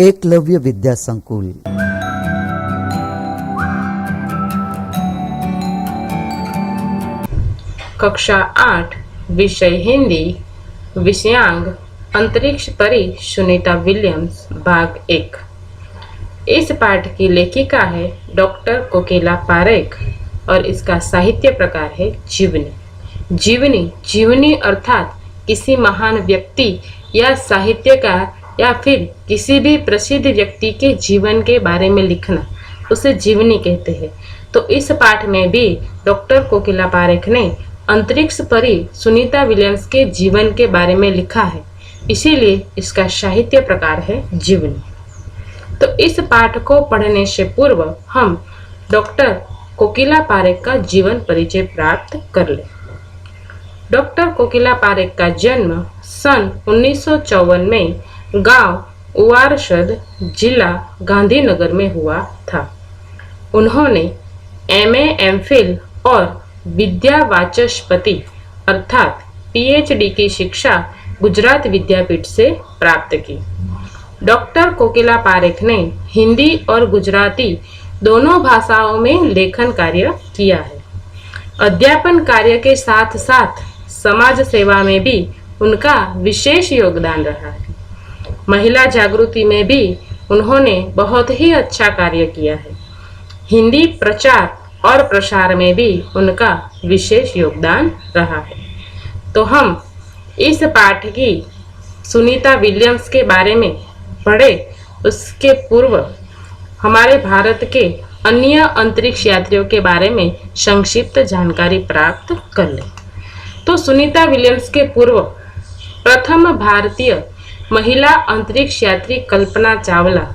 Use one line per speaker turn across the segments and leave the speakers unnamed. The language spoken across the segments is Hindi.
एकलव्य विद्या संकुल।
कक्षा 8 विषय हिंदी, विषयांग अंतरिक्ष परी सुनीता विलियम्स, भाग 1। इस पाठ की लेखिका है डॉक्टर कोकिला पारेख और इसका साहित्य प्रकार है जीवनी। जीवनी अर्थात किसी महान व्यक्ति या साहित्यकार या फिर किसी भी प्रसिद्ध व्यक्ति के जीवन के बारे में लिखना, उसे जीवनी कहते हैं। तो इस पाठ में भी डॉक्टर कोकिला पारेख ने अंतरिक्ष परी सुनीता विलियम्स के जीवन के बारे में लिखा है, इसीलिए इसका साहित्य प्रकार है जीवनी। तो इस पाठ को पढ़ने से पूर्व हम डॉक्टर कोकिला पारेख का जीवन परिचय प्राप्त कर ले। डॉक्टर कोकिला पारेख का जन्म सन 1954 में गांव उवारसद, जिला गांधीनगर में हुआ था। उन्होंने MA, MPhil और विद्या वाचस्पति अर्थात PhD की शिक्षा गुजरात विद्यापीठ से प्राप्त की। डॉक्टर कोकिला पारेख ने हिंदी और गुजराती दोनों भाषाओं में लेखन कार्य किया है। अध्यापन कार्य के साथ साथ समाज सेवा में भी उनका विशेष योगदान रहा है। महिला जागृति में भी उन्होंने बहुत ही अच्छा कार्य किया है। हिंदी प्रचार और प्रसार में भी उनका विशेष योगदान रहा है। तो हम इस पाठ की सुनीता विलियम्स के बारे में पढ़े उसके पूर्व हमारे भारत के अन्य अंतरिक्ष यात्रियों के बारे में संक्षिप्त जानकारी प्राप्त कर ले। तो सुनीता विलियम्स के पूर्व प्रथम भारतीय महिला अंतरिक्ष यात्री कल्पना चावला,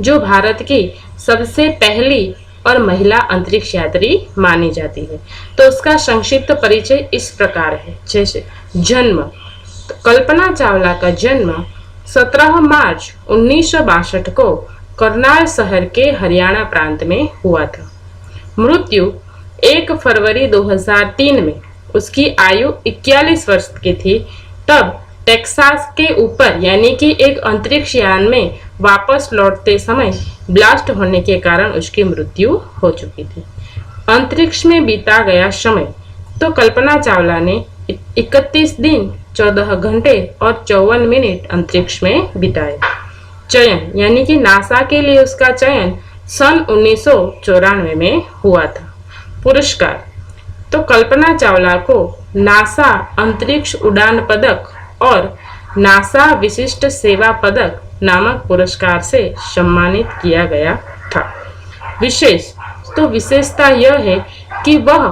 जो भारत की सबसे पहली और महिला अंतरिक्ष यात्री मानी जाती है। तो उसका संक्षिप्त परिचय इस प्रकार है। जैसे जन्म, तो कल्पना चावला का जन्म 17 मार्च 1962 को करनाल शहर के हरियाणा प्रांत में हुआ था। मृत्यु 1 फरवरी 2003 में, उसकी आयु 41 वर्ष की थी। तब टेक्सास के ऊपर यानी कि एक अंतरिक्ष यान में वापस लौटते समय ब्लास्ट होने के कारण उसकी मृत्यु हो चुकी थी। अंतरिक्ष में बीता गया समय, तो कल्पना चावला ने 31 दिन 14 घंटे और 54 मिनट अंतरिक्ष में बिताए। चयन यानी कि नासा के लिए उसका चयन सन 1994 में हुआ था। पुरस्कार, तो कल्पना चावला को नासा अंतरिक्ष उड़ान पदक और नासा विशिष्ट सेवा पदक नामक पुरस्कार से सम्मानित किया गया था। विशेष, तो विशेषता यह है कि वह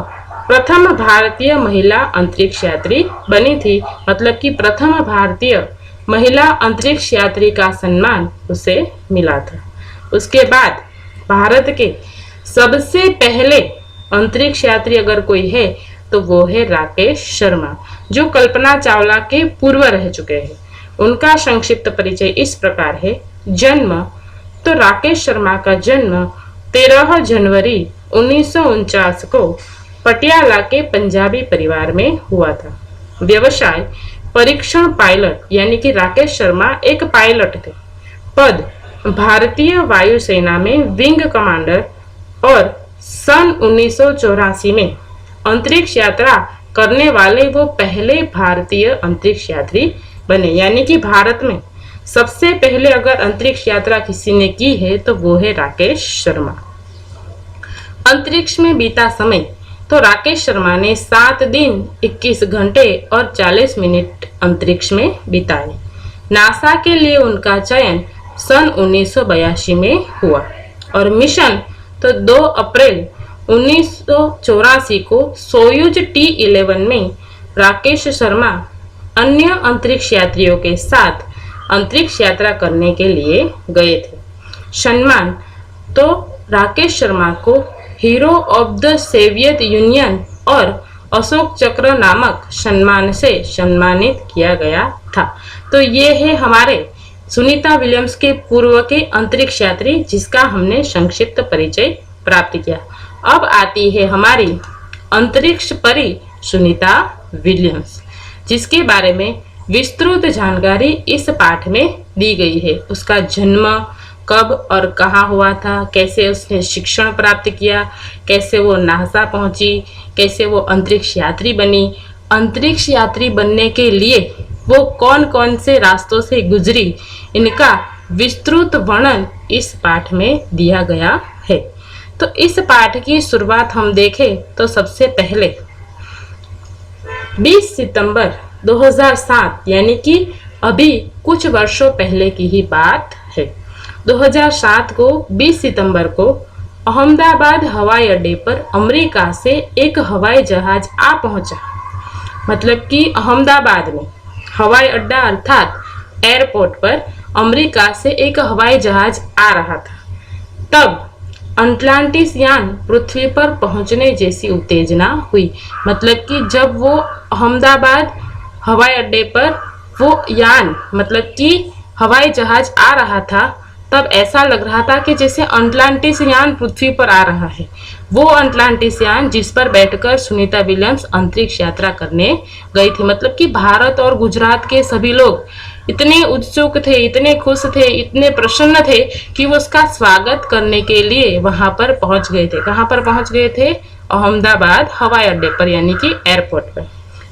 प्रथम भारतीय महिला अंतरिक्ष यात्री बनी थी, मतलब कि प्रथम भारतीय महिला अंतरिक्ष यात्री का सम्मान उसे मिला था। उसके बाद भारत के सबसे पहले अंतरिक्ष यात्री अगर कोई है तो वो है राकेश शर्मा, जो कल्पना चावला के पूर्व रह चुके हैं। उनका संक्षिप्त परिचय इस प्रकार है। जन्म, तो राकेश शर्मा का जन्म 13 जनवरी 1949 को पटियाला के पंजाबी परिवार में हुआ था। व्यवसाय परीक्षण पायलट, यानी कि राकेश शर्मा एक पायलट थे। पद भारतीय वायुसेना में विंग कमांडर और सन 1984 में अंतरिक्ष यात्रा करने वाले वो पहले भारतीय अंतरिक्ष यात्री बने, यानी कि भारत में सबसे पहले अगर अंतरिक्ष यात्रा किसी ने की है तो वो है राकेश शर्मा। अंतरिक्ष में बीता समय, तो राकेश शर्मा ने 7 दिन 21 घंटे और 40 मिनट अंतरिक्ष में बिताए। नासा के लिए उनका चयन सन 1982 में हुआ और मिशन, तो 2 अप्रैल 1984 को सोयूज T11 में राकेश शर्मा अन्य अंतरिक्ष यात्रियों के साथ अंतरिक्ष यात्रा करने के लिए गए थे। सम्मान, तो राकेश शर्मा को hero of the Soviet union और अशोक चक्र नामक सम्मान से सम्मानित किया गया था। तो ये है हमारे सुनीता विलियम्स के पूर्व के अंतरिक्ष यात्री, जिसका हमने संक्षिप्त परिचय प्राप्त किया। अब आती है हमारी अंतरिक्ष परी सुनीता विलियम्स, जिसके बारे में विस्तृत जानकारी इस पाठ में दी गई है। उसका जन्म, कब और कहाँ हुआ था, कैसे उसने शिक्षण प्राप्त किया, कैसे वो नासा पहुंची, कैसे वो अंतरिक्ष यात्री बनी, अंतरिक्ष यात्री बनने के लिए वो कौन कौन से रास्तों से गुजरी, इनका विस्तृत वर्णन इस पाठ में दिया गया है। तो इस पाठ की शुरुआत हम देखें तो सबसे पहले 20 सितंबर 2007 यानी कि अभी कुछ वर्षों पहले की ही बात है। 2007 को 20 सितंबर को अहमदाबाद हवाई अड्डे पर अमेरिका से एक हवाई जहाज आ पहुंचा। मतलब कि अहमदाबाद में हवाई अड्डा अर्थात एयरपोर्ट पर अमेरिका से एक हवाई जहाज आ रहा था। तब अटलांटिस यान पृथ्वी पर पहुंचने जैसी उत्तेजना हुई। मतलब कि जब वो अहमदाबाद हवाई अड्डे पर वो यान मतलब कि हवाई जहाज आ रहा था, तब ऐसा लग रहा था कि जैसे अटलांटिस यान पृथ्वी पर आ रहा है। वो अटलांटिस यान जिस पर बैठकर सुनीता विलियम्स अंतरिक्ष यात्रा करने गई थी। मतलब कि भारत और गुजरात के सभी लोग इतने उत्सुक थे, इतने खुश थे, इतने प्रसन्न थे कि वो उसका स्वागत करने के लिए वहां पर पहुंच गए थे। कहां पर पहुंच गए थे? अहमदाबाद हवाई अड्डे पर यानी कि एयरपोर्ट पर,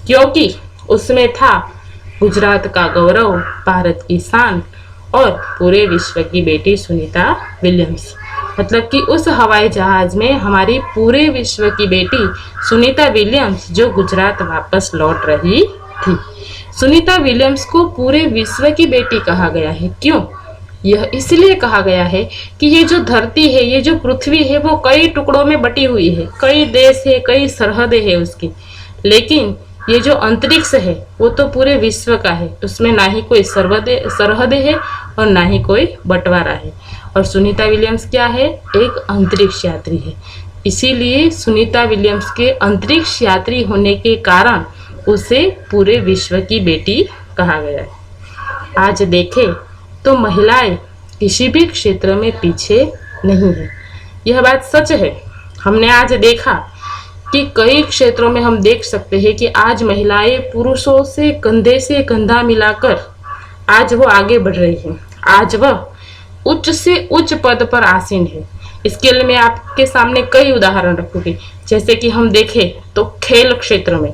क्योंकि उसमें था गुजरात का गौरव, भारत की शान और पूरे विश्व की बेटी सुनीता विलियम्स। मतलब कि उस हवाई जहाज में हमारी पूरे विश्व की बेटी सुनीता विलियम्स जो गुजरात वापस लौट रही थी। सुनीता विलियम्स को पूरे विश्व की बेटी कहा गया है। क्यों? यह इसलिए कहा गया है कि ये जो धरती है, ये जो पृथ्वी है, वो कई टुकड़ों में बटी हुई है, कई देश है, कई सरहदें है उसकी। लेकिन ये जो अंतरिक्ष है वो तो पूरे विश्व का है, उसमें ना ही कोई सरहदें है और ना ही कोई बंटवारा है। और सुनीता विलियम्स क्या है? एक अंतरिक्ष यात्री है। इसीलिए सुनीता विलियम्स के अंतरिक्ष यात्री होने के कारण उसे पूरे विश्व की बेटी कहा गया है। आज देखें तो महिलाएं किसी भी क्षेत्र में पीछे नहीं है। यह बात सच है। हमने आज देखा कि कई क्षेत्रों में हम देख सकते हैं कि आज महिलाएं पुरुषों से कंधा मिलाकर आज वो आगे बढ़ रही हैं। आज वह उच्च से उच्च पद पर आसीन है। इसके लिए मैं आपके सामने कई उदाहरण रखूंगी। जैसे कि हम देखें तो खेल क्षेत्र में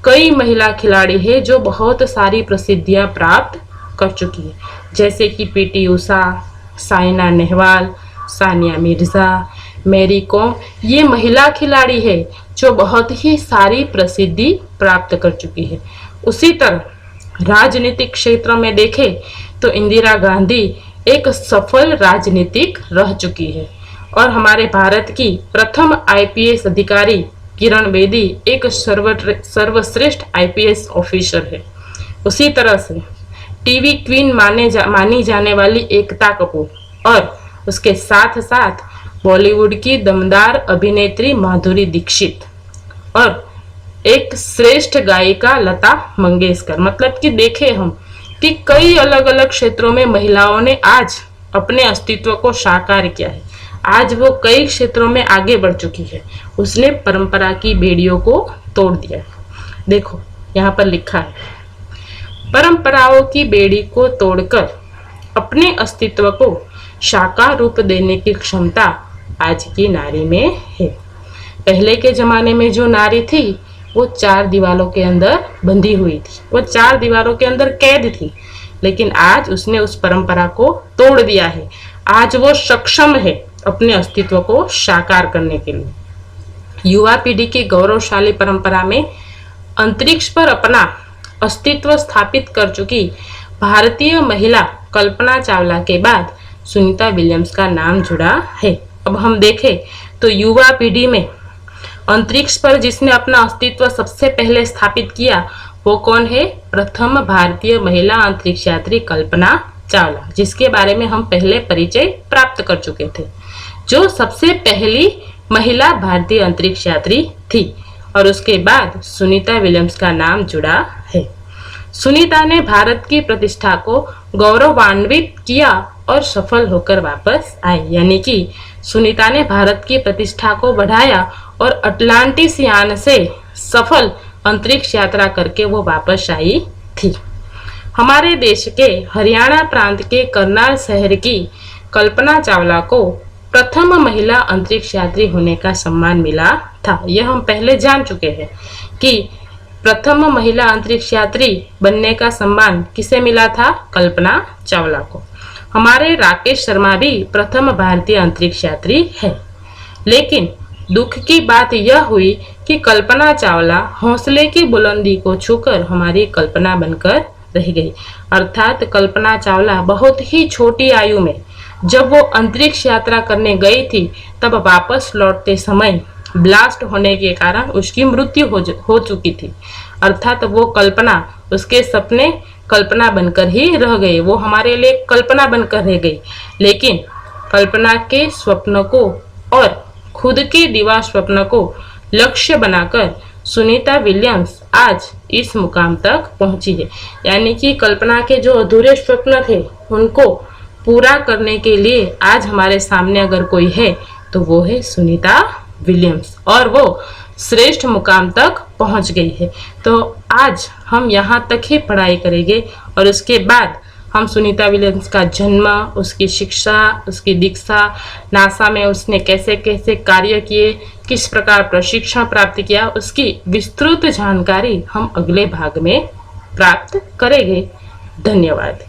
कई महिला खिलाड़ी हैं जो बहुत सारी प्रसिद्धियां प्राप्त कर चुकी है। जैसे कि PT Usha, Saina Nehwal, Sania Mirza, Mary com, ये महिला खिलाड़ी है जो बहुत ही सारी प्रसिद्धि प्राप्त कर चुकी है। उसी तरह राजनीतिक क्षेत्र में देखें तो इंदिरा गांधी एक सफल राजनीतिक रह चुकी है और हमारे भारत की प्रथम आईपीएस अधिकारी किरण बेदी एक सर्वश्रेष्ठ आईपीएस ऑफिसर है। उसी तरह से टीवी क्वीन मानी जाने वाली एकता कपूर और उसके साथ साथ बॉलीवुड की दमदार अभिनेत्री माधुरी दीक्षित और एक श्रेष्ठ गायिका लता मंगेशकर। मतलब कि देखें हम कि कई अलग अलग क्षेत्रों में महिलाओं ने आज अपने अस्तित्व को साकार किया है। आज वो कई क्षेत्रों में आगे बढ़ चुकी है। उसने परंपरा की बेड़ियों को तोड़ दिया है। देखो यहाँ पर लिखा है, परंपराओं की बेड़ी को तोड़कर अपने अस्तित्व को साकार रूप देने की क्षमता आज की नारी में है। पहले के जमाने में जो नारी थी वो 4 दीवारों के अंदर बंधी हुई थी, वो 4 दीवारों के अंदर कैद थी। लेकिन आज उसने उस परंपरा को तोड़ दिया है। आज वो सक्षम है अपने अस्तित्व को साकार करने के लिए। युवा पीढ़ी की गौरवशाली परंपरा में अंतरिक्ष पर अपना अस्तित्व स्थापित कर चुकी भारतीय महिला कल्पना चावला के बाद सुनीता विलियम्स का नाम जुड़ा है। अब हम देखें तो युवा पीढ़ी में अंतरिक्ष पर जिसने अपना अस्तित्व सबसे पहले स्थापित किया वो कौन है? प्रथम भारतीय महिला अंतरिक्ष यात्री कल्पना चावला, जिसके बारे में हम पहले परिचय प्राप्त कर चुके थे, जो सबसे पहली महिला भारतीय अंतरिक्ष यात्री थी। और उसके बाद सुनीता विलियम्स का नाम जुड़ा है। सुनीता ने भारत की प्रतिष्ठा को गौरवान्वित किया और सफल होकर वापस आई। यानी कि सुनीता ने भारत की प्रतिष्ठा को बढ़ाया और अटलांटिस यान से सफल अंतरिक्ष यात्रा करके वो वापस आई थी। हमारे देश के हरियाणा प्रांत के करनाल शहर की कल्पना चावला को प्रथम महिला अंतरिक्ष यात्री होने का सम्मान मिला था। यह हम पहले जान चुके हैं कि प्रथम महिला अंतरिक्ष यात्री बनने का सम्मान किसे मिला था? कल्पना चावला को। हमारे राकेश शर्मा भी प्रथम भारतीय अंतरिक्ष यात्री है, लेकिन दुख की बात यह हुई कि कल्पना चावला हौसले की बुलंदी को छूकर हमारी कल्पना बनकर रह गई। अर्थात कल्पना चावला बहुत ही छोटी आयु में जब वो अंतरिक्ष यात्रा करने गई थी, तब वापस लौटते समय ब्लास्ट होने के कारण उसकी मृत्यु हो चुकी थी। अर्थात वो कल्पना, उसके सपने कल्पना बनकर ही रह गए, वो हमारे लिए कल्पना बनकर रह गई। लेकिन कल्पना के स्वप्न को और खुद के दिवा स्वप्न को लक्ष्य बनाकर सुनीता विलियम्स आज इस मुकाम तक पहुंची है। यानी कि कल्पना के जो अधूरे स्वप्न थे उनको पूरा करने के लिए आज हमारे सामने अगर कोई है तो वो है सुनीता विलियम्स, और वो श्रेष्ठ मुकाम तक पहुंच गई है। तो आज हम यहाँ तक ही पढ़ाई करेंगे और उसके बाद हम सुनीता विलियम्स का जन्म, उसकी शिक्षा, उसकी दीक्षा, नासा में उसने कैसे कैसे कार्य किए, किस प्रकार प्रशिक्षण प्राप्त किया, उसकी विस्तृत जानकारी हम अगले भाग में प्राप्त करेंगे। धन्यवाद।